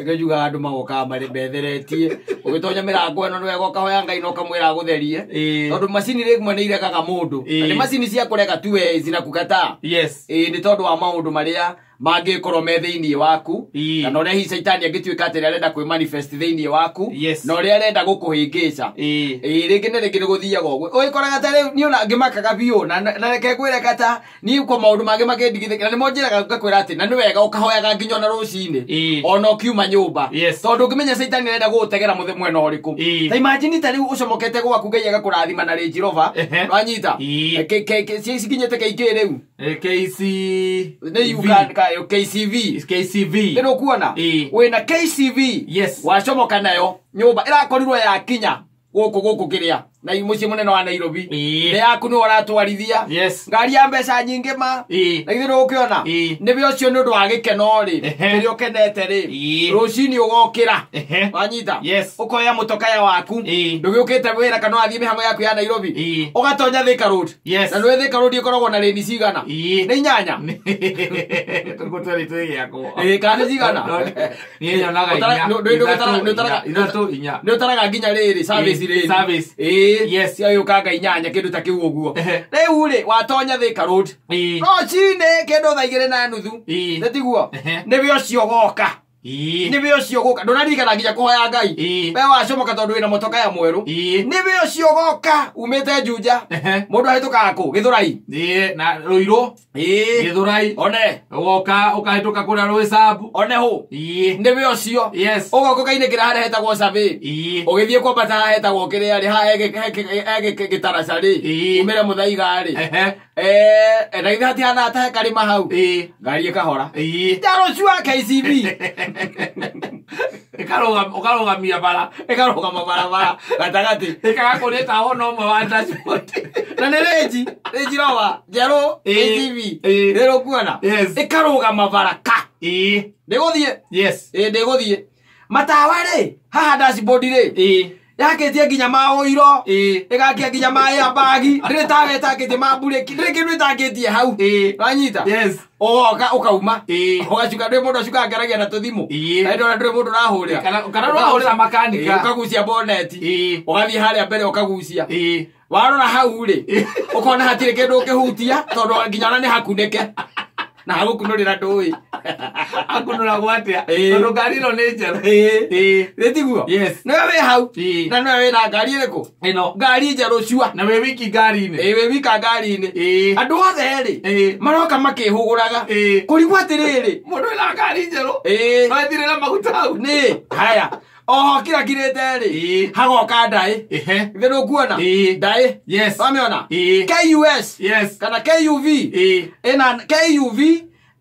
Ngejuga andu magoka mari betheretie ugitonya mirango eno nwego kahoya ngai no kamwira gutherie tondu macini rimwe ni irekaga mundu ni macini cia kureka tu zina kukata ni tondu wa maundu maria mangikorwo me thiini waku na uria hi Saitani angituika atiri arenda kwi manifest thiini waku na uria arenda gukuhingica ringi ni ringi guthiaga ogwe uyikoraga tari ni ona ngimakaga biu na reke kwireka ta ni uko maundu mangi makindigithika ni monjiraga ngakwira ati na ni wega ukahoyaga nginya na rucini ona ukiuma nyumba tondu ngimenya Saitani arenda gugutegera muthe mwena uriku ta imagine tari ucomokete gwaku ngai agakurathima na Range Rover wanyita sikinyete keike riu KC ni Uganda KCV ino kuona wena KCV wacomoka nayo nyumba irakorirwo ya kinya guku kiria na imuci munene wa Nairobi ne yaku ni waratwarithia ngari ya mbeca nyingi ma na ithiru ukiona nibi ucio ni undu wa gikeno ri ri ukenete ri rucini ugokira wanyita ukoya mutokaya waku ndugiukite wira kana athie mihango yaku ya Nairobi ugatonya Thika Road na nwe Thika Road ikoragwo na lane cigana ni inyanya tukutari tu yako kana cigana ni nyonaga inya ni utaraga nginya riri service yes yo kaga inyanya kindu ta kiu uguo riu ri watonya Thika Road no chine kindu tha 2:30 netiguo nibi ucio goka nibi ucio goka ndonarikana nginya kuhoya ngai we wacomoka tondu wina motoka ya mweru nibi ucio goka umete Juja mundu ahituka ku Githurai na Ruiru Githurai one goka ukahituka kuna Rwesabu one hu nibi ucio ugoka kainekira hare hetagwo survey ugithie kwambata hetagwo kiria ri ha gitaraca ri umire muthaiga ri na ithati hana ta karima hau ngari ikahora jaro cua KCV ekarogamia bara bara gatagati ikagakurita hono mo wa dashboard na ne Range Rover jaro KCV rero kuona ikarugama bara ka ndiguthie ndiguthie matawa ri haha dashboard ri yaketie nginya maoiro igakia nginya mai ya bagi ndire tagetie mabureki ndire kindu tagetie hau wanyita oka ukauma ugacuka ndire mundu acuka ngaragia na tuthimu na ndire mundu rahurira kana rahurira makanika ukagucia bonnet ugathie haria mbere ukagucia warora hau ri ukona hatire kindu ukihutia tondu nginya ona ni hakuneke na hagukunurira ndui akunura gwatia tondu ngari no ni njeru retiguo na we hau na no we na ngari iriku ino ngari njeru cua na we wiki ngari-ini we wika ngari-ini andu othe ri maroka makihuguraga kurigwa atiriri mundu ina ngari njeru no ethire na maguta hau ni haya oho kira kirete ri hagoka ndai ithiru kuona ndai wamiona KUS kana KUV ina KUV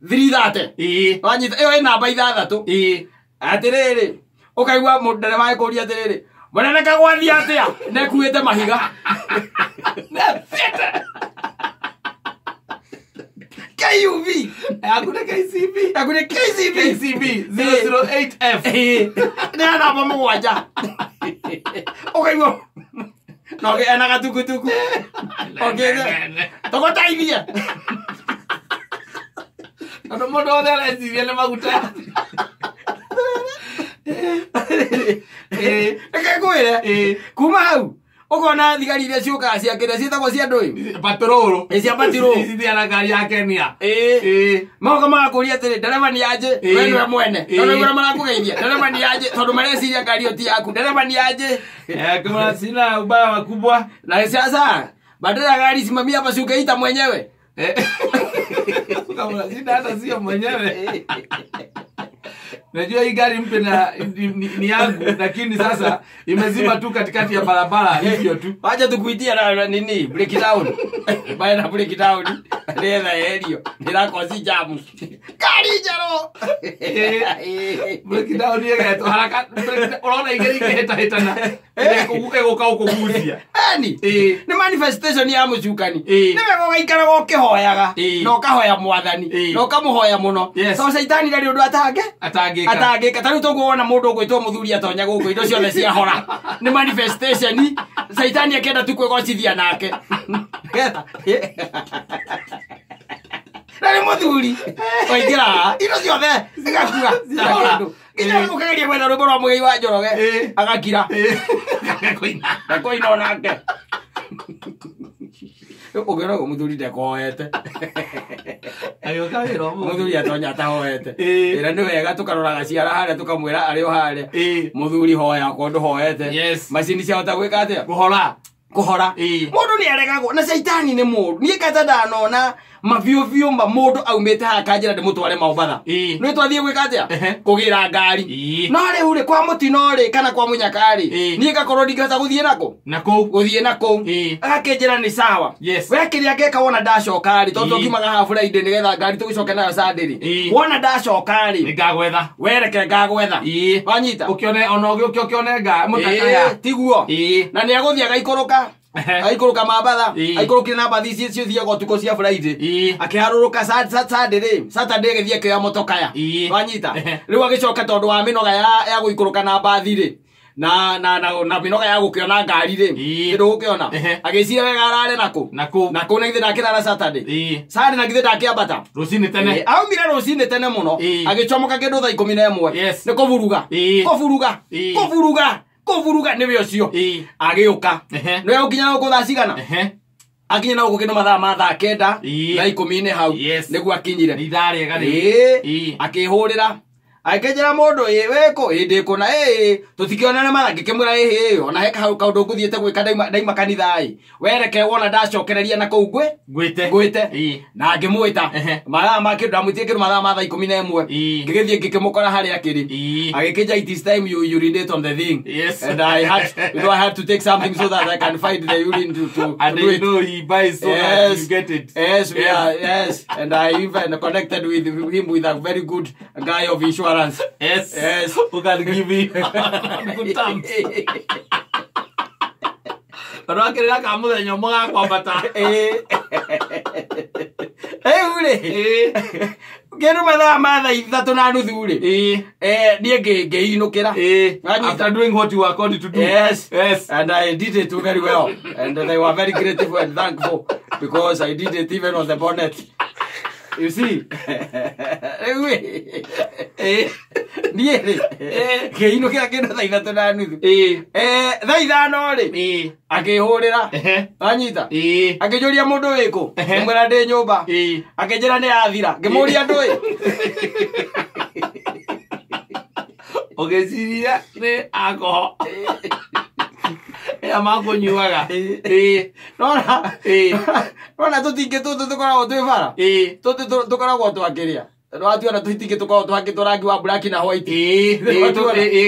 330 wanyita iyo ina namba 6 atiriri ukaigwa mundereva ikuria atiriri munene kagwathia atia nekuite mahiga KUV akune KCV 008F na namba mugwanja ukaigwa no ke ana gatukutuku togotaithia ando modo dela zivele maguta ekakwire kuma hau ukona thigari iria ciukaga ciakire cietagwo cia ndui patrol cia patrol cithiaga ngari ya Kenya magoka magakuria atiri ndereba ni aje we niwe mwene tondu wira marakugeithia ndereba ni aje tondu mareciria ngari oti yaku ndereba ni aje kama sina ubaya wakubwa na sasa badala gari simamia hapa ukaita mwenyewe kama sina hata sio mwenyewe najua hii gari mpya ni yangu lakini sasa imezima tu katikati ya barabara hivyo tu acha tukuitia na nini breakdown baya na breakdown leza helio nirakosi jamu gari jaro breakdown yeye to haraka unaona igeri heta kuguka ukugucia ni manifestation ya mucukani ni wego gaikara gokihoyaga no kahoya mwathani no kamuhoya muno so Saitani ndari undu atange katari tuguona mundu gwitwo muthuri atonya guku indo ciothe cia hora ni manifestation Saitani akenda tu kwegocithia nake nari muthuri oingira indo ciothe igakua Kinya kukageria kwenda rwimbo rwa Muigai wa Njoroge agakira koina onake ugera go muthuri ndekoete muthuri atonya atahoete ira ni wega tukaroraga ciara haria tukamwira ari o haria muthuri hoya kondu hoete macini cia hota gwika atia kuhora mundu ni aregagwo na shaitani ni mundu ni kata ndanona mabiovio mba mundu aumete hakanjira ndimutware Mombatha no twathie gwika atia kugira ngari no ri uri kwa mutino ri kana kwa munyakari ni ngakorwo ndingata guthie nako guthie nako agakenjira ni sawa wekiria ngeka wona ndacokari tondu ngimaga ha Friday nigetha ngari tugicoke nayo Saturday wona ndacokari ni ngagwetha wereke ngagwetha wanyita ukione ona ukione nga mutakaya tiguo na ni aguthia gaikoroka aikoroka Mombatha aikorokire na mbathi cio thiaga tuko cia Friday akiharuruka Saturday githie kya motokaya wanyita riu agicoka tondu wa minoga ya guikoroka na mbathi ri na minoga ya gukiona ngari ri ndu ukiona agicira wega arare nako na ithe ndakirara Saturday na githe ndakiambata rucini tene aumire rucini tene muno agicomoka kindu thaa 11 ni kuvuruga niwe ucio agiuka no yakinya uko thaa cigana akinya na uko kindu mathaa kenda na 10 hau niguo akinyire itharega akihurira akejera mundu weko ndiko na tutikionana marangi kimura ona heka hau kaundu nguthiete gwika daima kanitha wereke wona ndacokereria na kou gwite na ngimwita mathaa make ndamutie kindu mathaa 11 ngigithie ngikimukora haria akiri agikija it is time you urinate on the thing and I had to take something so that I can find the urine to and I know he buys so that you get it and I even connected with him with a very good guy of insurance. Yes. Who can give me good terms? Rakira kamuthenya mwa kwambata. Ule. Kero mathaa 3 na nuthu ri. Nie ngeinukira. After doing what you were called to do. Yes. And I did it very well. And they were very grateful and thankful because I did it even on the bonnet. You see? Niere. Keino kia kena thaa 3 na nuthu. Thaa 5 ri. Akihurira. Anyita. Akijuria mundu wiko. Ngwera ndi nyumba. Akinjira ni athira. Ngimuria ndu Ogeciria ni akoho. Amako nyuaga. Nona tutinge tukoragwo twi bara. Tukoragwo twakiria. Rwatuona tuhitinge tukoragwo twakitwo rangi wa black na white.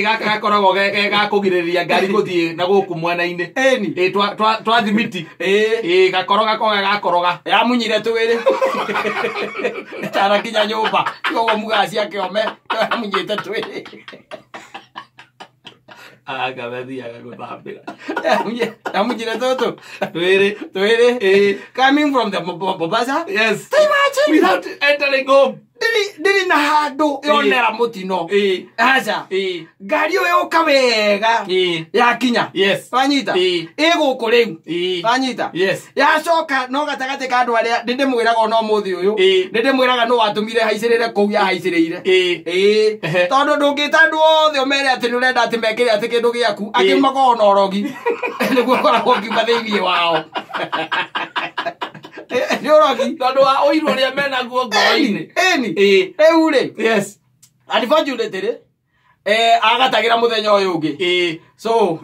Gaka gakoragwo gakugiriria ngari guthie na guku mwena-ini. Twathimiti. Gakoroga gakoroga. Yamunyire twiri. Tara kinya nyumba. Koguo mugaci akiome. Yamunyite twiri. Agathia guthambira. Yamunyire toto. Twiri. Coming from the Mombasa. Yes. Without entering home. Diri na handu yonera mutino. Acha. Ngari uyu uka wega. Yakinya. Wanyita. Iguku riu. Wanyita. Yacoka no gatagati ka andu aria ndimwiraga no muthi uyu. Ndimwiraga no watumire haicirire kou ya haicirire. Tondu ndungita andu othe umere ati ni urenda ati mekire ati kindu giaku akiumaga ona orogi. Niguo koragwo ngiuma thiini wao. Ni orogi tondu wa uiru uria mena guo ngoro-ini. Riu ri. Unfortunately ri agatagira muthenya uyu ungi. So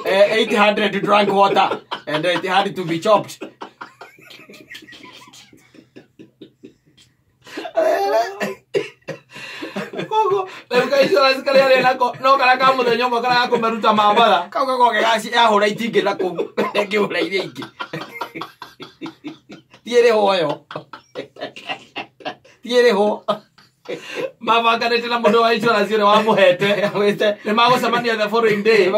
800 drank water and it had to be chopped. Kogo leuka insurance kare ari nako no kara ka muthenya umwe kara kumeruta Mombatha kauga goge gaci ahura itingi nako ngihura iria ingi tiere hoyo mavanganite na mundu wa insurance uria wamuhete ni magucemania the following day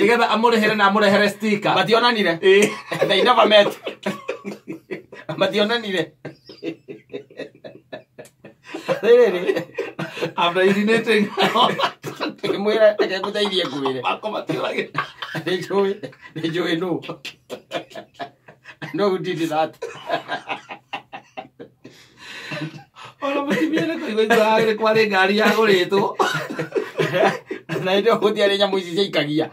nigetha amurihere na amurehere sticker mationanire. They never met. Mationanire. After urinating mwira akakuteithia kuwire makomatirage enjoy no who did that. Ona mutimiene kuigwa ngari kwari ngari ya guritwo Na ndio gutiare nyamu ici ciikagia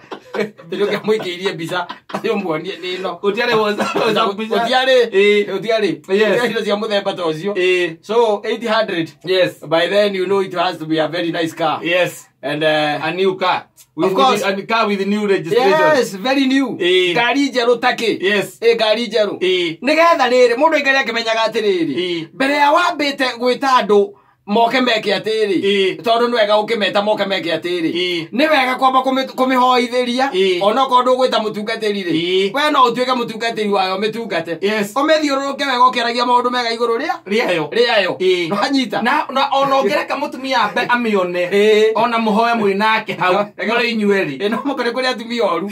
ndio kiamwikirie mbica ayo muonie nino gutiare WhatsApp gutiare yes cia muthemba ta ucio so 800 yes by then you know it has to be a very nice car yes and a new car of course a car with new registration yes very new gari njeru take yes gari njeru nigetha riri mundu ingari akimenyaga atiriri mbere ya wambite gwita andu moke meke atiri tondu ni wega ukimeta moke meke atiri ni wega kwamba kumihoithiria ona kondu gwita mutungatiri ri we no utuike mutungatiri wayo mitungate umethiururuke wega ukiragia maundu mega iguru riayo no anyita na ona ungereka mutumia ambe amione ona muhoya muri nake hau ngore inyueri no mukore kuri atumia oru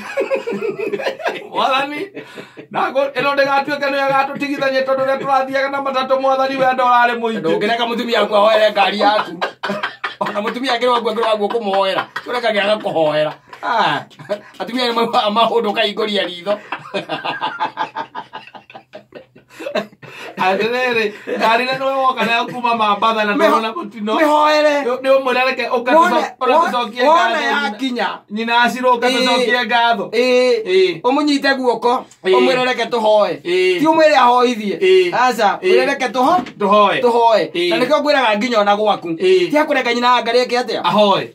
wathani nago eno ndegatuike ni agatutigithanie tondu ria turathiaga na matatu mwathani we ndorare muingi ndungereka mutumia aku ahoere ngari yaku ona mutumia akiri wagu kumuhoera ureka giaga kuhoera atumia ni maundu kaingoria ritho atiriri ngari na no woka na kuma mabatha na ndona mutino mihoere ni umurereke ukatucokie ngatho yakinya nyina aciro ukatucokie ngatho umunyite guoko umurereke tuhoe ti umwire ahoithie aca umurereke tuhoe na nikio ngwiraga nginya ona gwaku ti akureka nyina ngari eke atia ahoe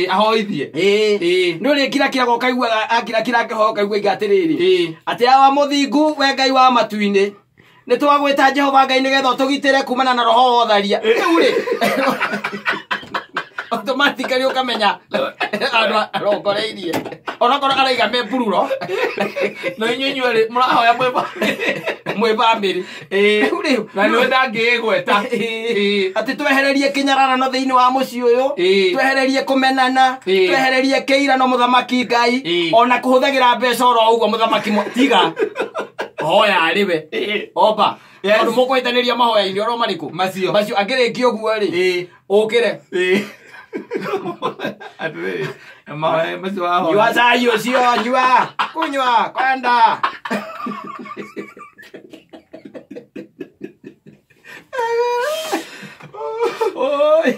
ahoithie nduri kira go kaigua akira akihoa kaigua igatiriri ati awa muthingu we Ngai wa matuini ni twagwita Jehova Ngai nigetha tugitire kumana na roho wotharia uri automatically ukamenya andu arongoreirie ona korwo araiga me pururo no inyunyueri murahoya mwe bamiri uri na ni wenda ngigweta ati twehererie kinyarana thiini wa muci uyu twehererie kumenana twehererie kiirano muthamaki Ngai ona kuhuthagira mbeca oro uguo muthamaki tiga hoya ariwe opa tondu mukwitaniria mahoya-ini oro mariku macio angiriki uguo ri ukire atiriri mahoya macio wa nyua cai ucio nyua kunyua kwenda oi